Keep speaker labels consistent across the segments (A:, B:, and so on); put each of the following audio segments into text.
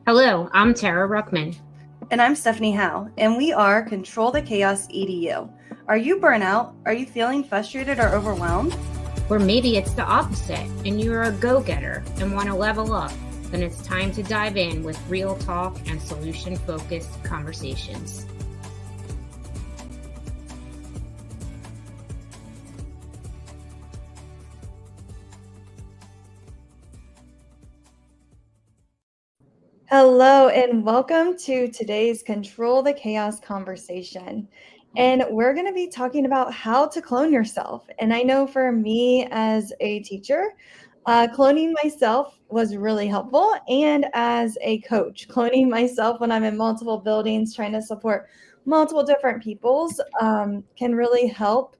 A: Hello, I'm Tara Ruckman.
B: And I'm Stephanie Howe, and we are Control the Chaos EDU. Are you burnout? Are you feeling frustrated or overwhelmed?
A: Or maybe it's the opposite, and you're a go-getter and want to level up. Then it's time to dive in with real talk and solution-focused conversations.
B: Hello, and welcome to today's Control the Chaos conversation. And we're going to be talking about how to clone yourself. And I know for me as a teacher, cloning myself was really helpful. And as a coach, cloning myself when I'm in multiple buildings, trying to support multiple different peoples can really help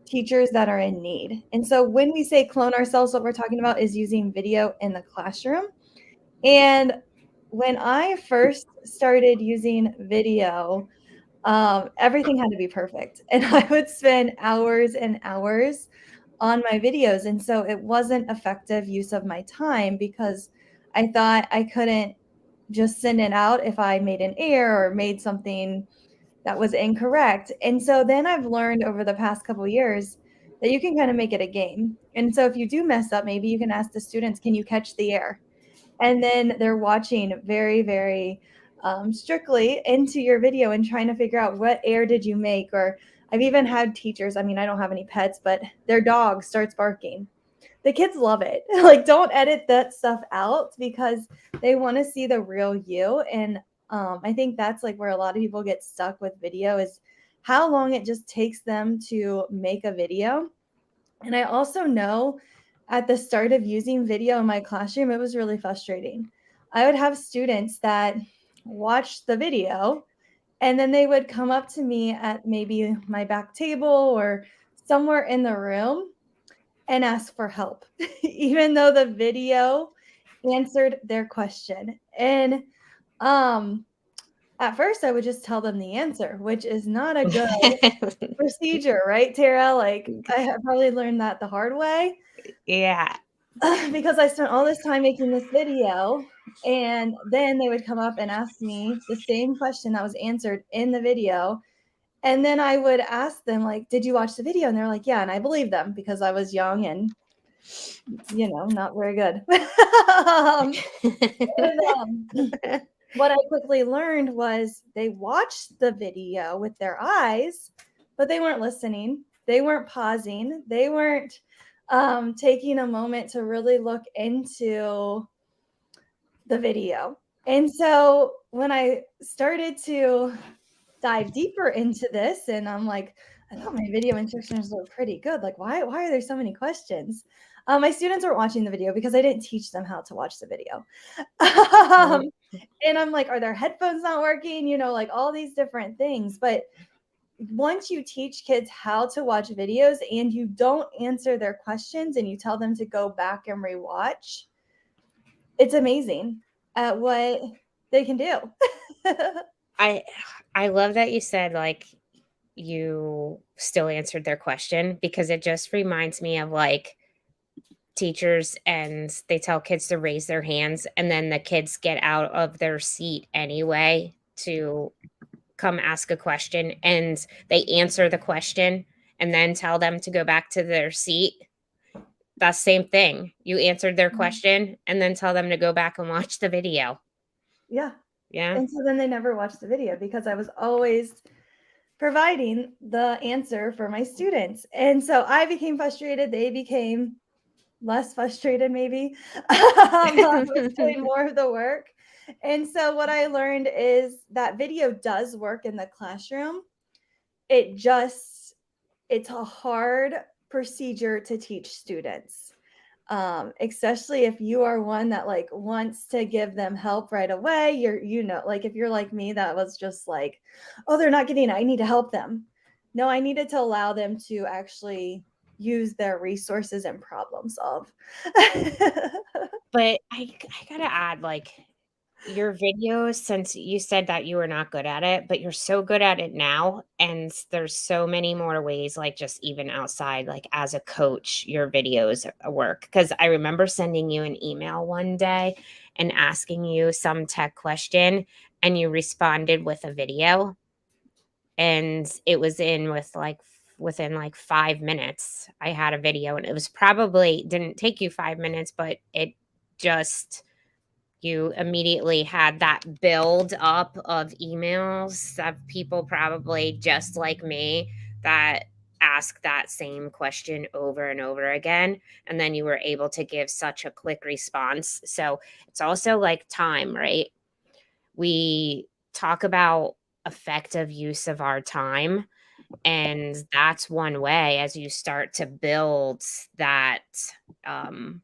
B: teachers that are in need. And so when we say clone ourselves, what we're talking about is using video in the classroom. And when I first started using video, everything had to be perfect. And I would spend hours and hours on my videos. And so it wasn't effective use of my time because I thought I couldn't just send it out if I made an error or made something that was incorrect. And so then I've learned over the past couple of years that you can kind of make it a game. And so if you do mess up, maybe you can ask the students, can you catch the error? And then they're watching very, very strictly into your video and trying to figure out what error did you make. Or I've even had teachers, I mean, I don't have any pets, but their dog starts barking. The kids love it. Like, don't edit that stuff out because they want to see the real you. And I think that's like where a lot of people get stuck with video is how long it just takes them to make a video. And I also know at the start of using video in my classroom, it was really frustrating. I would have students that watched the video and then they would come up to me at maybe my back table or somewhere in the room and ask for help, even though the video answered their question. And at first I would just tell them the answer, which is not a good procedure, right, Tara? Like, I have probably learned that the hard way.
A: Yeah.
B: Because I spent all this time making this video, and then they would come up and ask me the same question that was answered in the video. And then I would ask them, like, did you watch the video? And they're like, yeah. And I believed them because I was young and, not very good. What I quickly learned was they watched the video with their eyes, but they weren't listening. They weren't pausing. They weren't taking a moment to really look into the video. And so when I started to dive deeper into this, and I'm like, I thought my video instructions were pretty good. Like, why are there so many questions? My students weren't watching the video because I didn't teach them how to watch the video. And I'm like, are their headphones not working? Like all these different things. But once you teach kids how to watch videos and you don't answer their questions and you tell them to go back and rewatch, it's amazing at what they can do.
A: I love that you said like you still answered their question because it just reminds me of like teachers and they tell kids to raise their hands and then the kids get out of their seat anyway to come ask a question and they answer the question and then tell them to go back to their seat. That same thing. You answered their question and then tell them to go back and watch the video.
B: Yeah.
A: Yeah.
B: And so then they never watched the video because I was always providing the answer for my students. And so I became frustrated. They became less frustrated, maybe. I was doing more of the work. And so what I learned is that video does work in the classroom. It's a hard procedure to teach students. Especially if you are one that like wants to give them help right away. Like if you're like me, that was just like, oh, they're not getting it, I need to help them. No, I needed to allow them to actually use their resources and problem solve.
A: But I gotta add, like, Your videos, since you said that you were not good at it, but you're so good at it now, and there's so many more ways, like, just even outside, like, as a coach, your videos work. Because I remember sending you an email one day and asking you some tech question, and you responded with a video, and it was within, like, 5 minutes, I had a video, and it was probably didn't take you 5 minutes, but it just you immediately had that build up of emails of people probably just like me that ask that same question over and over again, and then you were able to give such a quick response. So, it's also like time, right? We talk about effective use of our time, and that's one way as you start to build that, um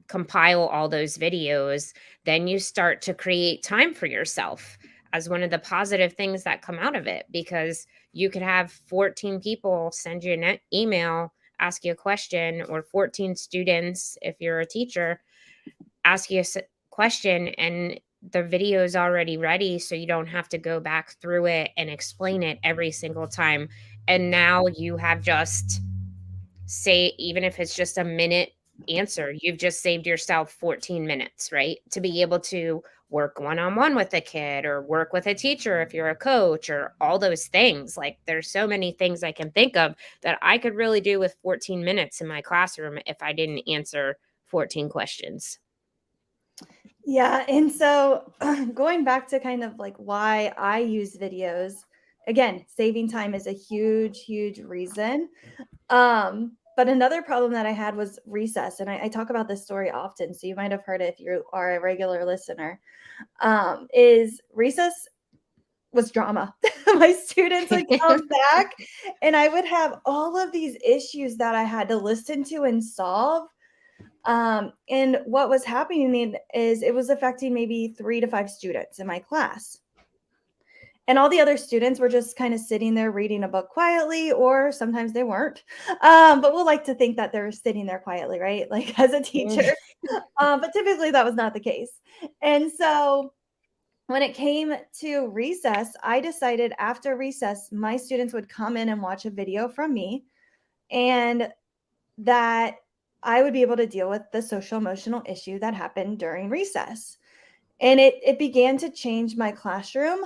A: compile all those videos, then you start to create time for yourself as one of the positive things that come out of it, because you could have 14 people send you an email, ask you a question, or 14 students, if you're a teacher, ask you a question, and the video is already ready. So you don't have to go back through it and explain it every single time. And now you have just say, even if it's just a minute answer, you've just saved yourself 14 minutes, right? To be able to work one on one with a kid or work with a teacher if you're a coach or all those things. Like, there's so many things I can think of that I could really do with 14 minutes in my classroom if I didn't answer 14 questions.
B: Yeah, and so going back to kind of like why I use videos, again, saving time is a huge, huge reason. But another problem that I had was recess, and I talk about this story often, so you might have heard it if you are a regular listener. Is recess was drama. My students would come back, and I would have all of these issues that I had to listen to and solve. And what was happening is it was affecting maybe 3 to 5 students in my class. And all the other students were just kind of sitting there reading a book quietly, or sometimes they weren't. But we'll like to think that they're sitting there quietly, right? Like as a teacher. But typically that was not the case. And so when it came to recess, I decided after recess, my students would come in and watch a video from me, and that I would be able to deal with the social emotional issue that happened during recess. And it began to change my classroom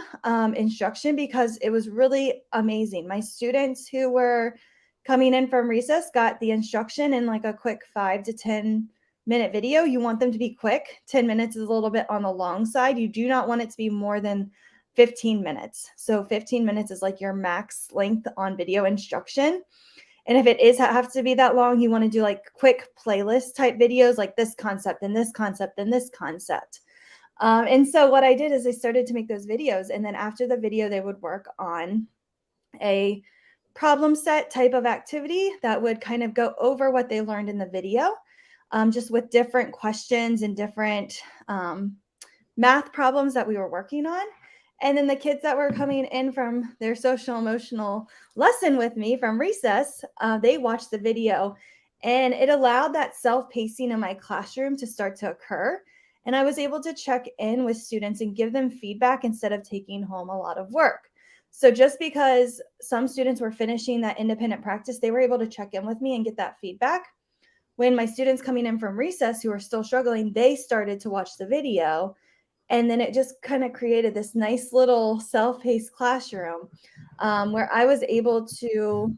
B: instruction because it was really amazing. My students who were coming in from recess got the instruction in like a quick 5 to 10 minute video. You want them to be quick. 10 minutes is a little bit on the long side. You do not want it to be more than 15 minutes. So 15 minutes is like your max length on video instruction. And if it is have to be that long, you want to do like quick playlist type videos, like this concept and this concept and this concept. And so what I did is I started to make those videos. And then after the video, they would work on a problem set type of activity that would kind of go over what they learned in the video, just with different questions and different math problems that we were working on. And then the kids that were coming in from their social emotional lesson with me from recess, they watched the video, and it allowed that self-pacing in my classroom to start to occur. And I was able to check in with students and give them feedback instead of taking home a lot of work. So just because some students were finishing that independent practice, they were able to check in with me and get that feedback. When my students coming in from recess who are still struggling, they started to watch the video, and then it just kind of created this nice little self-paced classroom where I was able to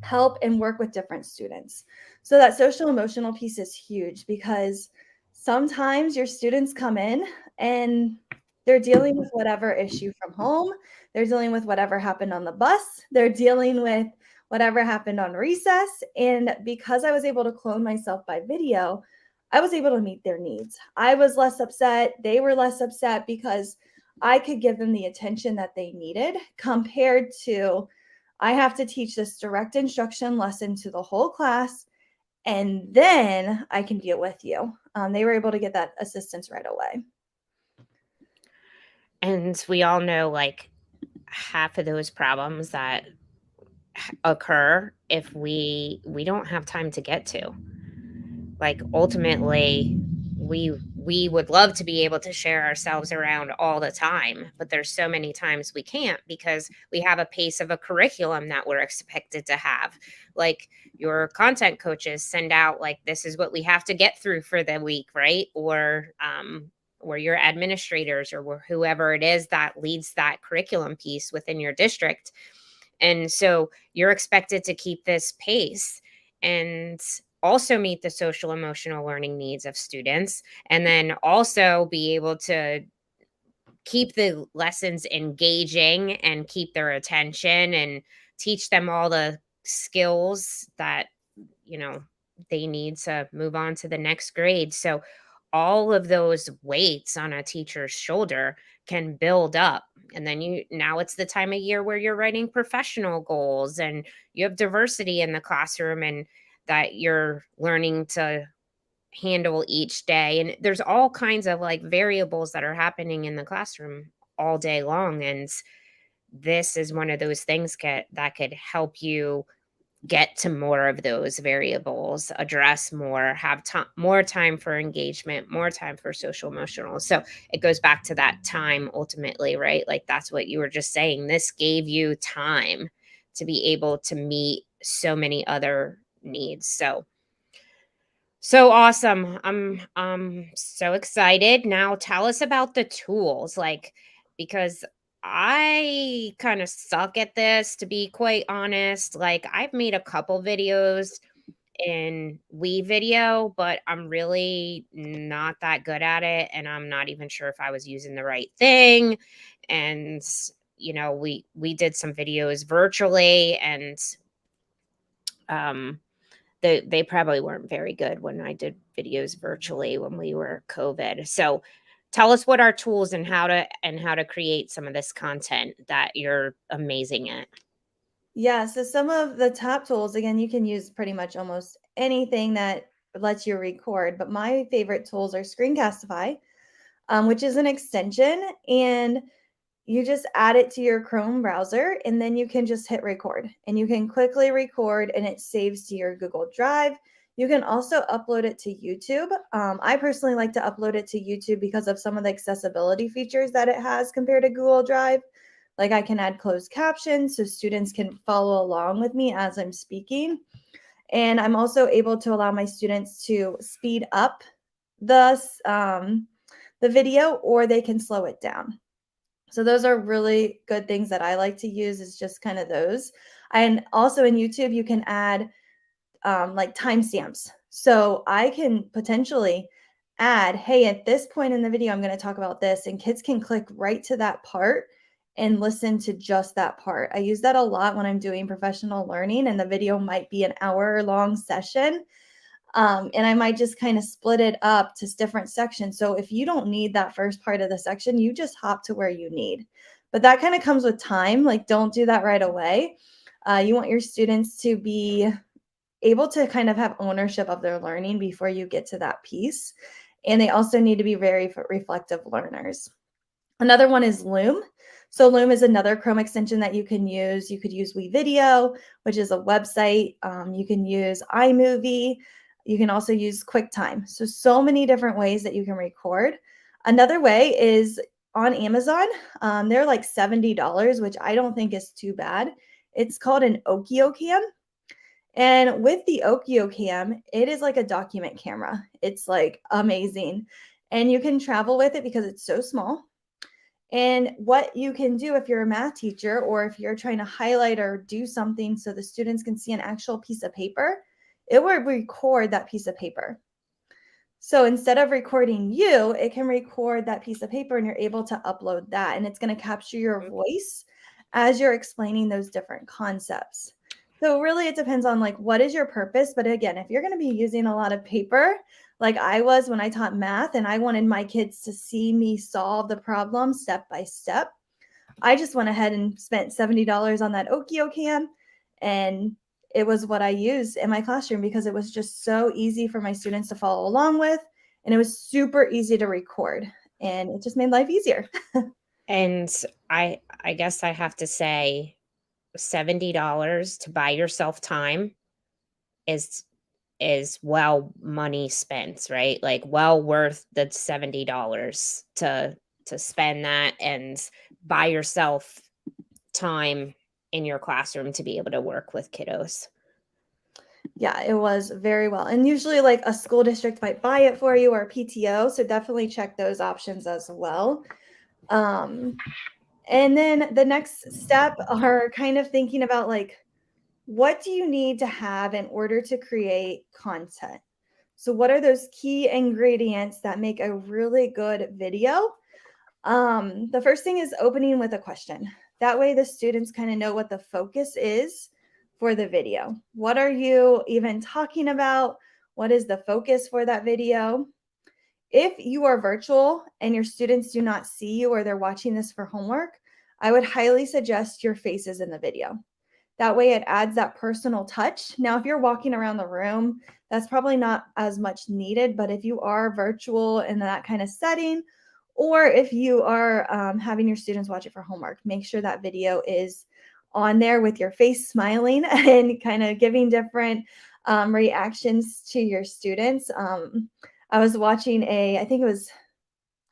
B: help and work with different students. So that social emotional piece is huge because sometimes your students come in and they're dealing with whatever issue from home, they're dealing with whatever happened on the bus, they're dealing with whatever happened on recess. And because I was able to clone myself by video, I was able to meet their needs. I was less upset. They were less upset because I could give them the attention that they needed compared to I have to teach this direct instruction lesson to the whole class, and then I can deal with you. They were able to get that assistance right away.
A: And we all know, like, half of those problems that occur if we don't have time to get to. Like, ultimately, we we would love to be able to share ourselves around all the time, but there's so many times we can't because we have a pace of a curriculum that we're expected to have. Like your content coaches send out like this is what we have to get through for the week, right? Or your administrators or whoever it is that leads that curriculum piece within your district. And so you're expected to keep this pace and also meet the social emotional learning needs of students, and then also be able to keep the lessons engaging and keep their attention and teach them all the skills that you know they need to move on to the next grade. So all of those weights on a teacher's shoulder can build up, and then you now it's the time of year where you're writing professional goals and you have diversity in the classroom and that you're learning to handle each day. And there's all kinds of like variables that are happening in the classroom all day long. And this is one of those things that could help you get to more of those variables, address more, have more time for engagement, more time for social emotional. So it goes back to that time ultimately, right? Like that's what you were just saying. This gave you time to be able to meet so many other needs. So awesome. I'm so excited. Now tell us about the tools, like because I kind of suck at this to be quite honest. Like I've made a couple videos in video, but I'm really not that good at it and I'm not even sure if I was using the right thing. And we did some videos virtually and um they probably weren't very good when I did videos virtually when we were COVID. So tell us what our tools and how to create some of this content that you're amazing at.
B: Yeah, so some of the top tools, again, you can use pretty much almost anything that lets you record, but my favorite tools are Screencastify, which is an extension, and you just add it to your Chrome browser, and then you can just hit record, and you can quickly record, and it saves to your Google Drive. You can also upload it to YouTube. I personally like to upload it to YouTube because of some of the accessibility features that it has compared to Google Drive. Like I can add closed captions so students can follow along with me as I'm speaking. And I'm also able to allow my students to speed up the the video, or they can slow it down. So those are really good things that I like to use, is just kind of those. And also in YouTube, you can add like timestamps. So I can potentially add, hey, at this point in the video, I'm going to talk about this, and kids can click right to that part and listen to just that part. I use that a lot when I'm doing professional learning, and the video might be an hour long session. And I might just kind of split it up to different sections. So if you don't need that first part of the section, you just hop to where you need. But that kind of comes with time. Like, don't do that right away. You want your students to be able to kind of have ownership of their learning before you get to that piece. And they also need to be very reflective learners. Another one is Loom. So Loom is another Chrome extension that you can use. You could use WeVideo, which is a website. You can use iMovie. You can also use QuickTime. So many different ways that you can record. Another way is on Amazon. They're like $70, which I don't think is too bad. It's called an OkioCam. And with the OkioCam, it is like a document camera. It's like amazing. And you can travel with it because it's so small. And what you can do if you're a math teacher, or if you're trying to highlight or do something so the students can see an actual piece of paper, it will record that piece of paper. So instead of recording you, it can record that piece of paper, and you're able to upload that. And it's going to capture your voice as you're explaining those different concepts. So really it depends on like what is your purpose. But again, if you're going to be using a lot of paper, like I was when I taught math, and I wanted my kids to see me solve the problem step by step, I just went ahead and spent $70 on that OkioCam, and it was what I used in my classroom because it was just so easy for my students to follow along with, and it was super easy to record, and it just made life easier.
A: And I guess I have to say $70 to buy yourself time is is well money spent, right? Like well worth the $70 to spend that and buy yourself time in your classroom to be able to work with kiddos.
B: Yeah, it was very well. And usually, like a school district might buy it for you or a PTO. So definitely check those options as well. Um, and then the next step are kind of thinking about like, what do you need to have in order to create content? So, what are those key ingredients that make a really good video? The first thing is opening with a question. That way, the students kind of know what the focus is for the video. What are you even talking about? What is the focus for that video? If you are virtual and your students do not see you or they're watching this for homework, I would highly suggest your faces in the video. That way it adds that personal touch. Now, if you're walking around the room, that's probably not as much needed, but if you are virtual in that kind of setting, or if you are having your students watch it for homework, make sure that video is on there with your face smiling and kind of giving different reactions to your students. I was watching I think it was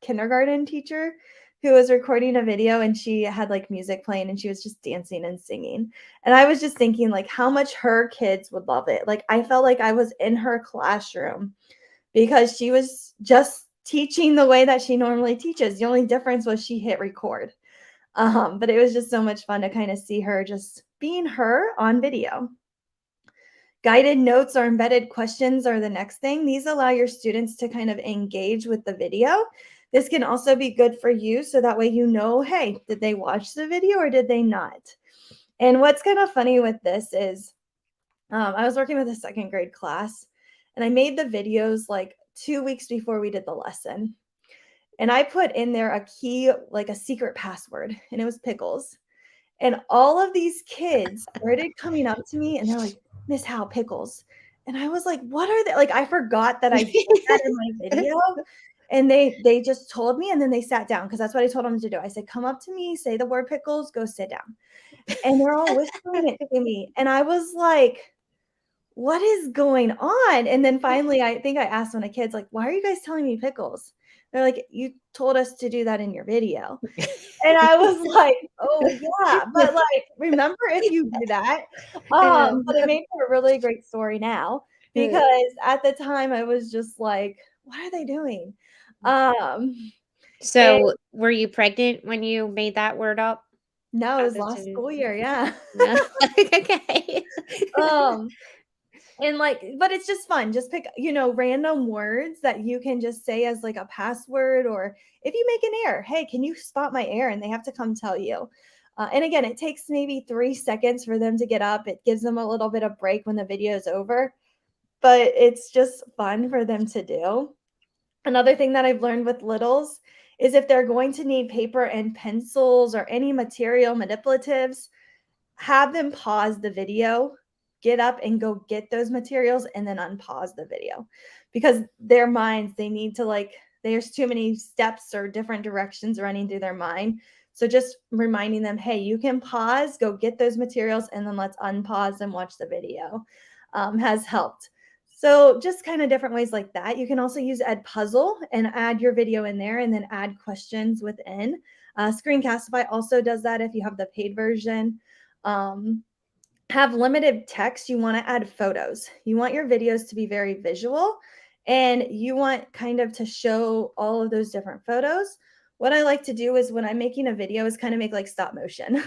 B: kindergarten teacher who was recording a video and she had like music playing and she was just dancing and singing. And I was just thinking like how much her kids would love it. Like I felt like I was in her classroom because she was just teaching the way that she normally teaches. The only difference was she hit record. But it was just so much fun to kind of see her just being her on video. Guided notes or embedded questions are the next thing. These allow your students to kind of engage with the video. This can also be good for you so that way you know, hey, did they watch the video or did they not? And what's kind of funny with this is I was working with a second grade class and I made the videos like 2 weeks before we did the lesson. And I put in there a key, like a secret password, and it was pickles. And all of these kids started coming up to me and they're like, "Miss Howe, pickles." And I was like, "What are they?" Like, I forgot that I put that in my video. And they just told me and then they sat down because that's what I told them to do. I said, "Come up to me, say the word pickles, go sit down." And they're all whispering it to me. And I was like, "What is going on?" And then finally, I think I asked one of the kids, like, "Why are you guys telling me pickles?" They're like, "You told us to do that in your video." And I was like, "Oh, yeah, but, like, remember if you do that?" But it made for a really great story now because at the time, I was just like, "What are they doing?" And
A: So, were you pregnant when you made that word up?
B: no, it
A: As
B: was
A: a
B: last
A: student?
B: school year, yeah.
A: No? Okay.
B: Um, and, like but it's just fun, just pick, random words that you can just say as, like, a password, or if you make an error, "Hey, can you spot my error?" And they have to come tell you. And again, it takes maybe 3 seconds for them to get up. It gives them a little bit of break when the video is over, but it's just fun for them to do. Another thing that I've learned with littles is if they're going to need paper and pencils or any material manipulatives, have them pause the video, get up and go get those materials, and then unpause the video because their minds, they need to like, there's too many steps or different directions running through their mind. So just reminding them, hey, you can pause, go get those materials, and then let's unpause and watch the video has helped. So just kind of different ways like that. You can also use Ed Puzzle and add your video in there and then add questions within. Screencastify also does that if you have the paid version. Um, have limited text, you want to add photos. You want your videos to be very visual and you want kind of to show all of those different photos. What I like to do is when I'm making a video is kind of make like stop motion.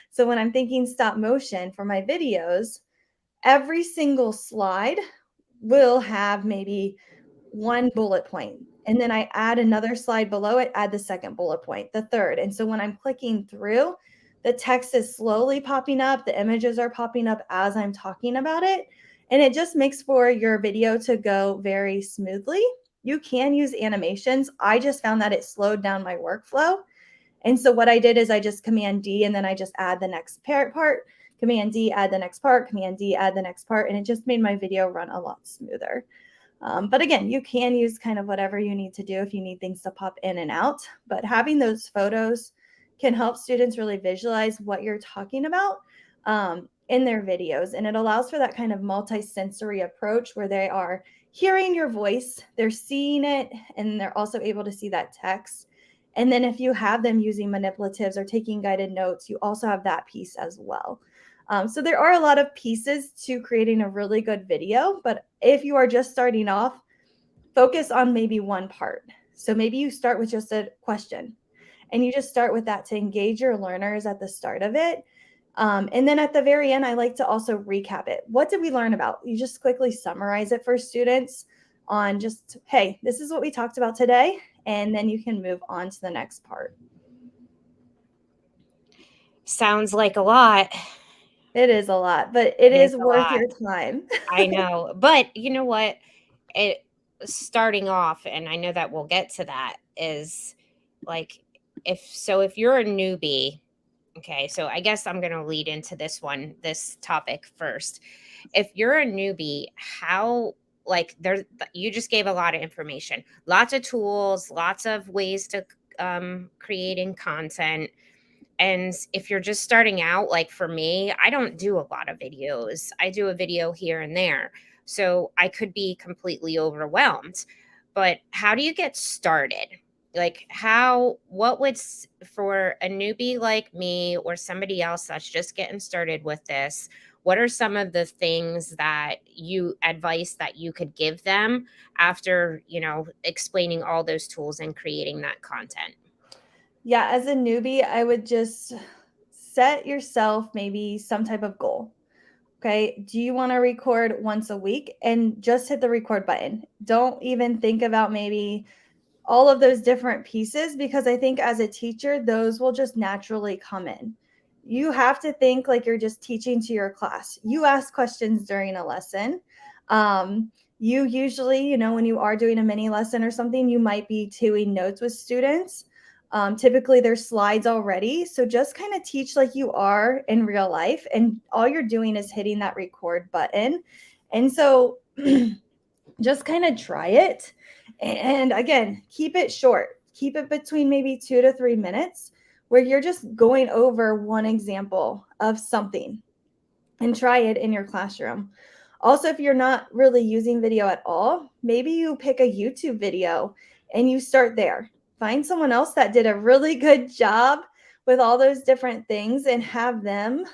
B: So when I'm thinking stop motion for my videos, every single slide will have maybe one bullet point. And then I add another slide below it, add the second bullet point, the third. And so when I'm clicking through, the text is slowly popping up, the images are popping up as I'm talking about it. And it just makes for your video to go very smoothly. You can use animations. I just found that it slowed down my workflow. And so what I did is I just Command D and then I just add the next part, Command D, add the next part, Command D, add the next part. And it just made my video run a lot smoother. But again, you can use kind of whatever you need to do if you need things to pop in and out. But having those photos can help students really visualize what you're talking about. in their videos. And it allows for that kind of multi-sensory approach where they are hearing your voice, they're seeing it, and they're also able to see that text. And then if you have them using manipulatives or taking guided notes, you also have that piece as well. So there are a lot of pieces to creating a really good video, but if you are just starting off, focus on maybe one part. So maybe you start with just a question and you just start with that to engage your learners at the start of it. And then at the very end, I like to also recap it. What did we learn about? You just quickly summarize it for students on just, hey, this is what we talked about today. And then you can move on to the next part.
A: Sounds like a lot.
B: It is a lot, but it
A: It is
B: is
A: a
B: worth
A: lot.
B: your time.
A: I know. But you know what? It starting off, and I know that we'll get to that, is like if you're a newbie, okay, so I guess I'm gonna lead into this topic first. If you're a newbie, how like there you just gave a lot of information, lots of tools, lots of ways to creating content. And if you're just starting out, like for me, I don't do a lot of videos. I do a video here and there. So I could be completely overwhelmed. But how do you get started? Like, for a newbie like me or somebody else that's just getting started with this, what are some of the things that advice that you could give them after, explaining all those tools and creating that content?
B: Yeah, as a newbie, I would just set yourself maybe some type of goal. Okay. Do you want to record once a week? And just hit the record button. Don't even think about maybe all of those different pieces because I think as a teacher, those will just naturally come in. You have to think like you're just teaching to your class. You ask questions during a lesson. You usually, when you are doing a mini lesson or something, you might be doing notes with students. Typically, there's slides already. So just kind of teach like you are in real life. And all you're doing is hitting that record button. And so just kind of try it. And again, keep it short. Keep it between maybe 2 to 3 minutes where you're just going over one example of something and try it in your classroom. Also, if you're not really using video at all, maybe you pick a YouTube video and you start there. Find someone else that did a really good job with all those different things and have them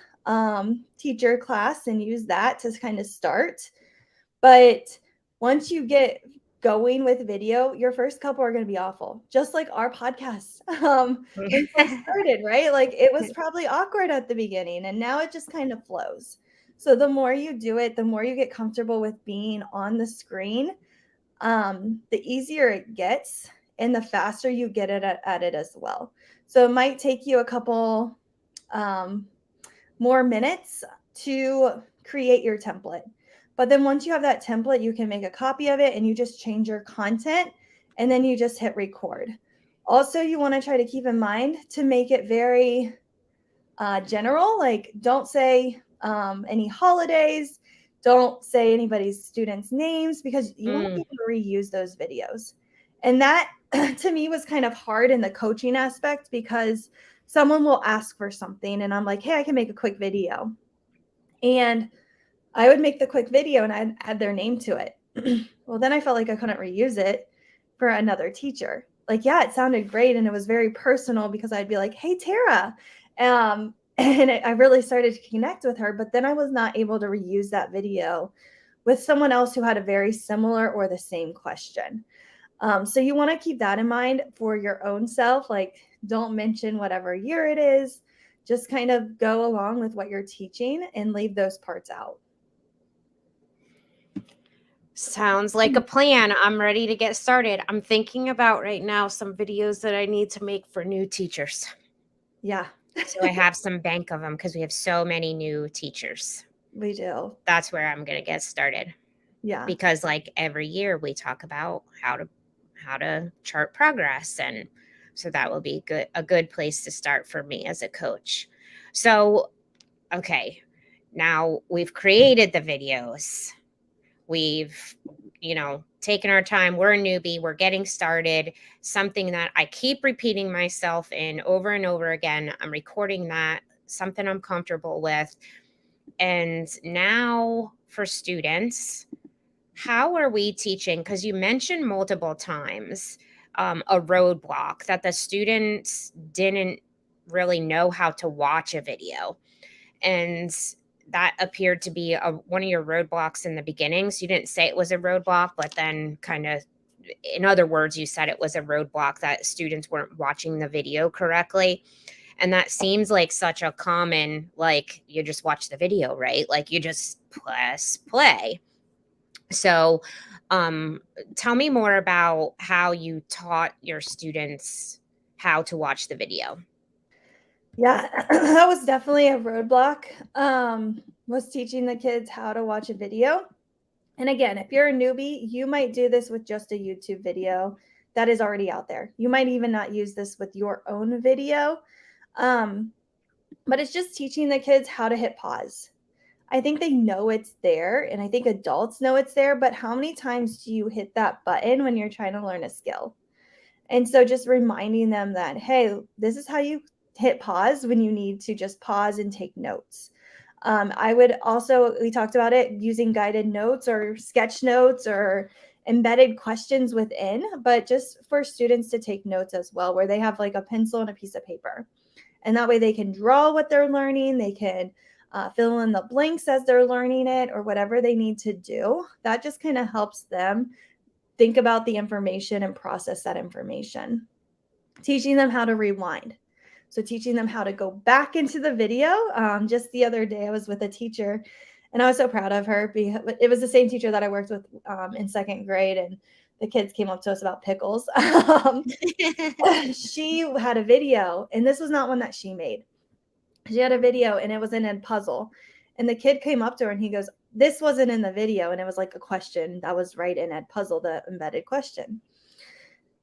B: teach your class and use that to kind of start. But once you get going with video, your first couple are going to be awful, just like our podcast. When folks started, right? Like it was probably awkward at the beginning, and now it just kind of flows. So the more you do it, the more you get comfortable with being on the screen, the easier it gets, and the faster you get at it as well. So it might take you a couple um, more minutes to create your template. But then once you have that template, you can make a copy of it and you just change your content and then you just hit record. Also, you want to try to keep in mind to make it very general. Like, don't say any holidays, don't say anybody's students' names because you want to be
A: Mm.
B: able to reuse those videos. And that to me was kind of hard in the coaching aspect because someone will ask for something and I'm like, hey, I can make a quick video. And I would make the quick video and I'd add their name to it. Well, then I felt like I couldn't reuse it for another teacher. Like, yeah, it sounded great and it was very personal because I'd be like, hey, Tara. And I really started to connect with her, but then I was not able to reuse that video with someone else who had a very similar or the same question. So you want to keep that in mind for your own self. Like, don't mention whatever year it is. Just kind of go along with what you're teaching and leave those parts out.
A: Sounds like a plan. I'm ready to get started. I'm thinking about right now some videos that I need to make for new teachers.
B: Yeah,
A: So I have some bank of them because we have so many new teachers.
B: we do.
A: That's where I'm going to get started
B: Yeah.
A: because like every year we talk about how to chart progress, and so that will be a good place to start for me as a coach. So, okay. Now we've created the videos. We've, taken our time. We're a newbie. We're getting started. Something that I keep repeating myself in over and over again. I'm recording that. something I'm comfortable with. And now for students, how are we teaching? Because you mentioned multiple times a roadblock that the students didn't really know how to watch a video. And that appeared to be one of your roadblocks in the beginning. So you didn't say it was a roadblock, but then kind of, in other words, you said it was a roadblock that students weren't watching the video correctly. And that seems like such a common, like, you just watch the video, right? Like, you just press play. So, um, tell me more about how you taught your students how to watch the video.
B: Yeah, that was definitely a roadblock, was teaching the kids how to watch a video. And again, if you're a newbie, you might do this with just a YouTube video that is already out there. You might even not use this with your own video. Um, but it's just teaching the kids how to hit pause. I think they know it's there, and I think adults know it's there, but how many times do you hit that button when you're trying to learn a skill? And so just reminding them that, hey, this is how you hit pause when you need to just pause and take notes. I would also, we talked about it using guided notes or sketch notes or embedded questions within, but just for students to take notes as well, where they have like a pencil and a piece of paper. And that way they can draw what they're learning. They can fill in the blanks as they're learning it or whatever they need to do. That just kind of helps them think about the information and process that information. Teaching them how to rewind. So teaching them how to go back into the video. Just the other day, I was with a teacher and I was so proud of her. It was the same teacher that I worked with in second grade, and the kids came up to us about pickles. She had a video, and this was not one that she made. She had a video, and it was in a puzzle. And the kid came up to her, and he goes, "This wasn't in the video." And it was like a question that was right in Ed Puzzle, the embedded question.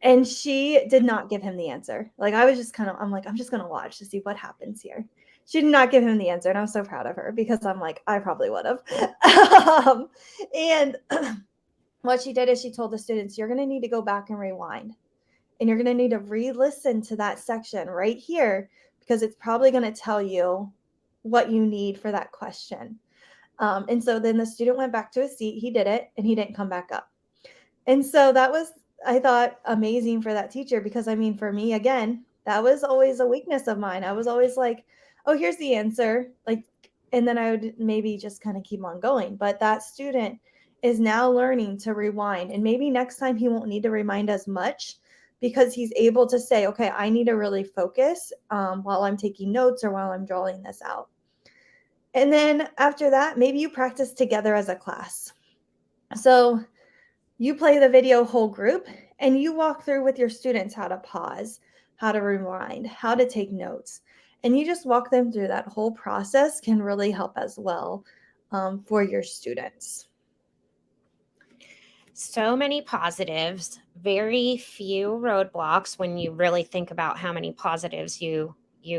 B: And she did not give him the answer. Like, I was just kind of, I'm like, I'm just going to watch to see what happens here. She did not give him the answer. And I'm so proud of her because I'm like, I probably would have. And what she did is she told the students, you're going to need to go back and rewind. And you're going to need to re-listen to that section right here because it's probably going to tell you what you need for that question. And so then the student went back to his seat. He did it, and he didn't come back up. And so that was, I thought, amazing for that teacher because, I mean, for me, again, that was always a weakness of mine. I was always like, oh, here's the answer. Like, and then I would maybe just kind of keep on going. But that student is now learning to rewind. And maybe next time he won't need to remind as much because he's able to say, okay, I need to really focus while I'm taking notes or while I'm drawing this out. And then after that, maybe you practice together as a class. So you play the video whole group and you walk through with your students how to pause, how to rewind, how to take notes. And you just walk them through that whole process can really help as well for your students.
A: So many positives, very few roadblocks when you really think about how many positives you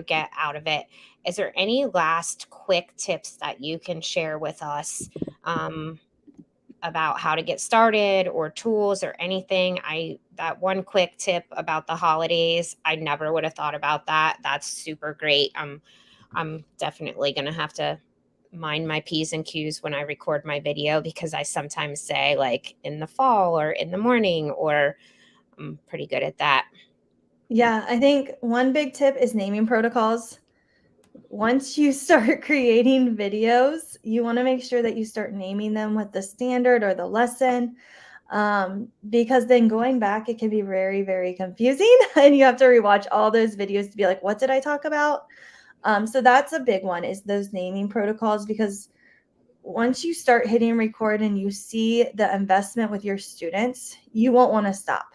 A: get out of it. Is there any last quick tips that you can share with us about how to get started or tools or anything? That one quick tip about the holidays, I never would have thought about that. That's super great. I'm definitely going to have to mind my P's and Q's when I record my video because I sometimes say like in the fall or in the morning, or I'm pretty good at that.
B: Yeah, I think one big tip is naming protocols. Once you start creating videos, you want to make sure that you start naming them with the standard or the lesson. Because then going back, it can be very, very confusing and you have to rewatch all those videos to be like, what did I talk about? So that's a big one, is those naming protocols, because once you start hitting record and you see the investment with your students, you won't want to stop.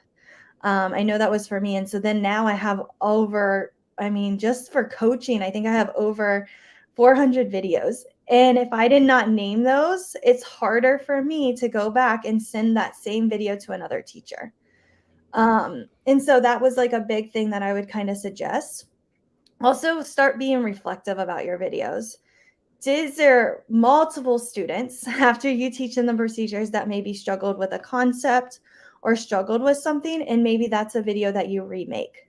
B: I know that was for me. And so then now I have over, I mean, just for coaching, I think I have over 400 videos. And if I did not name those, it's harder for me to go back and send that same video to another teacher. And so that was like a big thing that I would kind of suggest. Also, start being reflective about your videos. Is there multiple students after you teach them the procedures that maybe struggled with a concept or struggled with something? And maybe that's a video that you remake.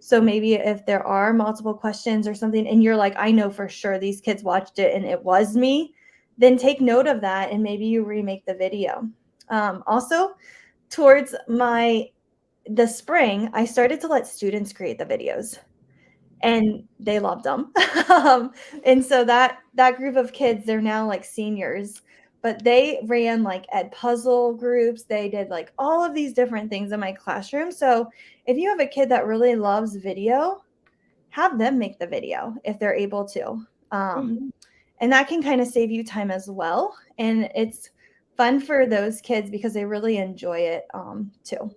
B: So maybe if there are multiple questions or something, and you're like, I know for sure these kids watched it and it was me, then take note of that and maybe you remake the video. Also, towards the spring, I started to let students create the videos and they loved them. And so that group of kids, they're now like seniors, but they ran like ed puzzle groups. They did like all of these different things in my classroom. So if you have a kid that really loves video, have them make the video if they're able to.
A: Mhm.
B: And that can kind of save you time as well. And it's fun for those kids because they really enjoy it too.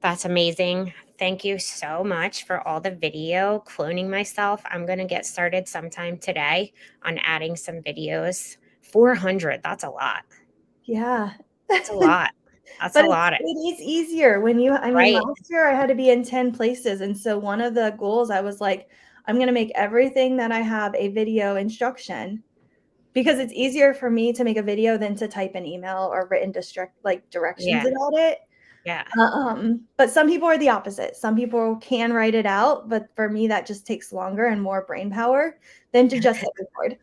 A: That's amazing. Thank you so much for all the video cloning myself. I'm going to get started sometime today on adding some videos. 400, that's a lot.
B: Yeah.
A: That's a lot. That's
B: But
A: a lot,
B: it is easier when I mean,
A: right?
B: last year I had to be in 10 places, and so one of the goals I was like, "I'm gonna make everything that I have a video instruction," because it's easier for me to make a video than to type an email or written directions
A: Yeah,
B: about it.
A: yeah.
B: But some people are the opposite. Some people can write it out, but for me, that just takes longer and more brain power than to just hit record.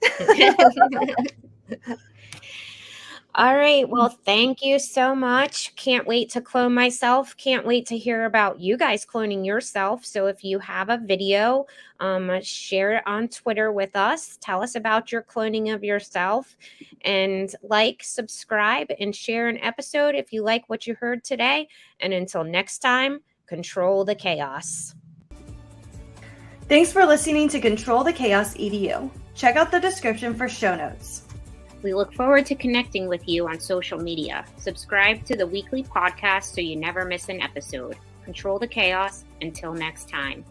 A: All right. Well, thank you so much. Can't wait to clone myself. Can't wait to hear about you guys cloning yourself. So if you have a video, share it on Twitter with us. Tell us about your cloning of yourself and like, subscribe, and share an episode if you like what you heard today. And until next time, control the chaos.
B: Thanks for listening to Control the Chaos EDU. Check out the description for show notes.
A: We look forward to connecting with you on social media. Subscribe to the weekly podcast so you never miss an episode. Control the chaos. Until next time.